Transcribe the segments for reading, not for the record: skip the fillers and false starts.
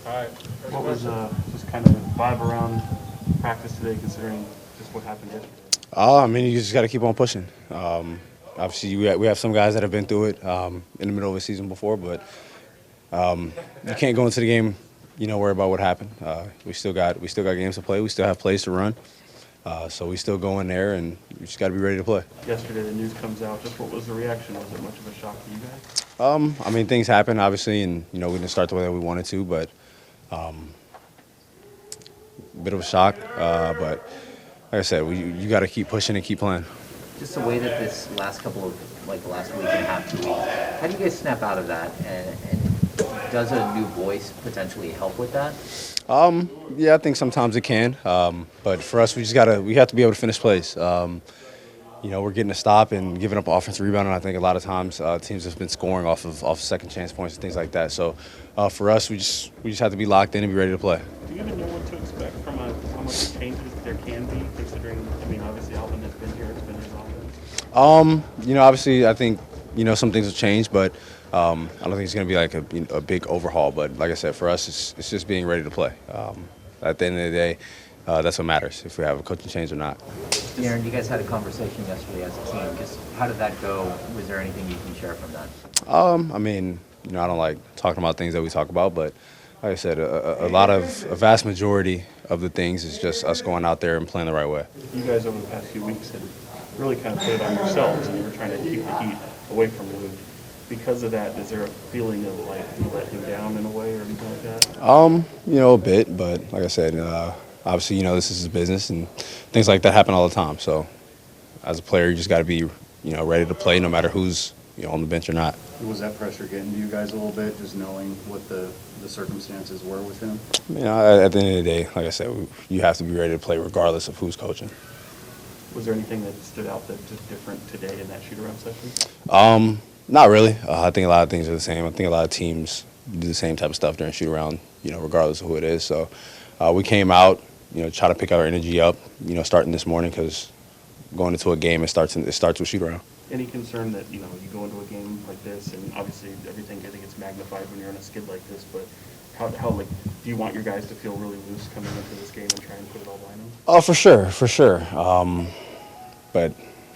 All right. What was just kind of the vibe around practice today, considering just what happened yesterday? I mean, you just got to keep on pushing. Obviously, we have some guys that have been through it in the middle of a season before, but you can't go into the game, worry about what happened. We still got games to play. We still have plays to run. So we still go in there, and we just got to be ready to play. Yesterday, the news comes out. Just what was the reaction? Was it much of a shock to you guys? I mean, things happen, obviously, and, we didn't start the way that we wanted to, but a bit of a shock. But like I said, you got to keep pushing and keep playing. Just the way that this last couple of, like the last week and a half, 2 weeks, how do you guys snap out of that? And does a new voice potentially help with that? Yeah, I think sometimes it can. But for us, we have to be able to finish plays. We're getting a stop and giving up offensive rebound, and I think a lot of times teams have been scoring off of second chance points and things like that. So for us, we just have to be locked in and be ready to play. Do you even know what to expect from how much changes there can be, considering, obviously Alvin has been here, it's been his offense? Obviously, I think, some things have changed, but I don't think it's going to be like a big overhaul. But like I said, for us, it's just being ready to play. At the end of the day, that's what matters, if we have a coaching change or not. Aaron, you guys had a conversation yesterday as a team. Just how did that go? Was there anything you can share from that? I don't like talking about things that we talk about, but like I said, a vast majority of the things is just us going out there and playing the right way. You guys over the past few weeks had really kind of put it on yourselves, and you were trying to keep the heat away from Luke. Because of that, is there a feeling of like you let him down in a way or anything like that? A bit, but like I said, obviously, this is his business and things like that happen all the time. So as a player, you just got to be, ready to play no matter who's, on the bench or not. Was that pressure getting to you guys a little bit, just knowing what the circumstances were with him? At the end of the day, like I said, you have to be ready to play regardless of who's coaching. Was there anything that stood out that just different today in that shoot-around session? Not really. I think a lot of things are the same. I think a lot of teams do the same type of stuff during shoot-around, regardless of who it is. So we came out, try to pick our energy up, starting this morning, because going into a game, it starts with shoot-around. Any concern that, you go into a game like this, and obviously everything I think gets magnified when you're on a skid like this, but how do you want your guys to feel really loose coming into this game and try and put it all behind them? Oh, for sure. But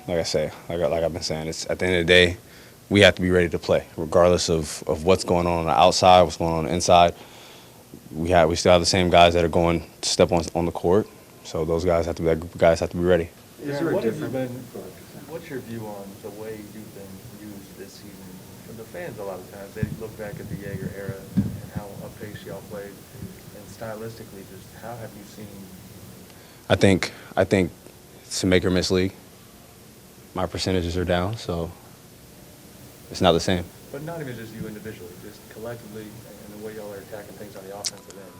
like I say, like I've been saying, it's at the end of the day, we have to be ready to play, regardless of what's going on the outside, what's going on the inside. We still have the same guys that are going to step on the court, so those guys have to be ready. What's your view on the way you've been used this season? For the fans, a lot of times they look back at the Jaeger era and how up pace y'all played, and stylistically, just how have you seen? I think it's a make or miss league. My percentages are down, so it's not the same. But not even just you individually, just collectively, and the way y'all are attacking things on the offensive end.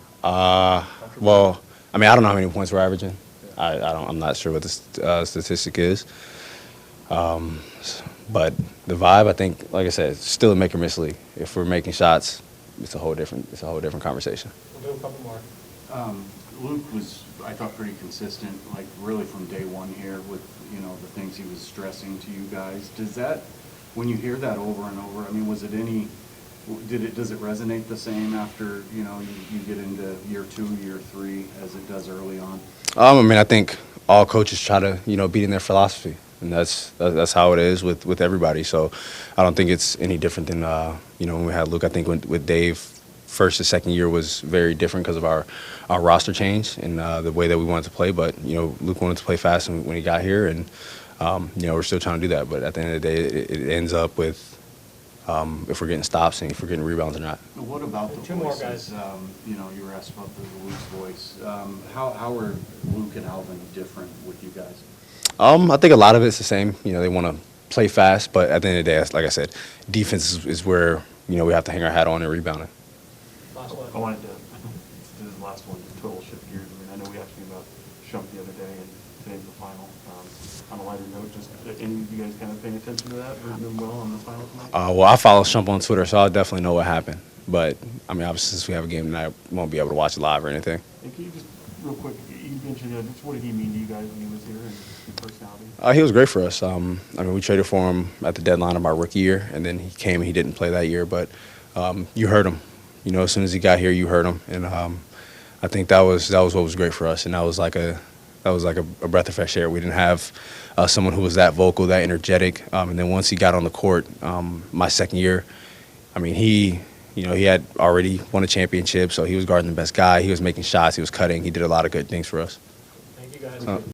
Well, I don't know how many points we're averaging. I'm not sure what the statistic is. But the vibe, I think, like I said, it's still a make or miss league. If we're making shots, it's a whole different conversation. We'll do a couple more. Luke was, I thought, pretty consistent, like really from day one here with, the things he was stressing to you guys. Does that, when you hear that over and over, does it resonate the same after, you get into year 2, year 3 as it does early on? I think all coaches try to, beat in their philosophy. And that's how it is with everybody. So I don't think it's any different than, when we had Luke. I think with Dave, first and second year was very different because of our roster change and the way that we wanted to play. But, Luke wanted to play fast when he got here. And, we're still trying to do that. But at the end of the day, it ends up with if we're getting stops and if we're getting rebounds or not. What about the Two voices? more guys. You were asked about Luke's voice. How are Luke and Alvin different with you guys? I think a lot of it's the same. They want to play fast, but at the end of the day, like I said, defense is where, we have to hang our hat on and rebounding. Last one. I wanted to, this is the last one, total shift gears. I know we asked you about Shump the other day, and today's the final. On a lighter note, just any of you guys kind of paying attention to that, or doing well on the final tonight? Well, I follow Shump on Twitter, so I'll definitely know what happened. But, obviously, since we have a game tonight, I won't be able to watch it live or anything. And can you just, real quick, you mentioned, just what did he mean to you guys when he was here and his personality? He was great for us. We traded for him at the deadline of our rookie year, and then he came and he didn't play that year. But you heard him. You know, as soon as he got here, you heard him, and I think that was what was great for us, and that was like a breath of fresh air. We didn't have someone who was that vocal, that energetic, and then once he got on the court, my second year, I mean, he had already won a championship, so he was guarding the best guy. He was making shots. He was cutting. He did a lot of good things for us. Thank you, guys.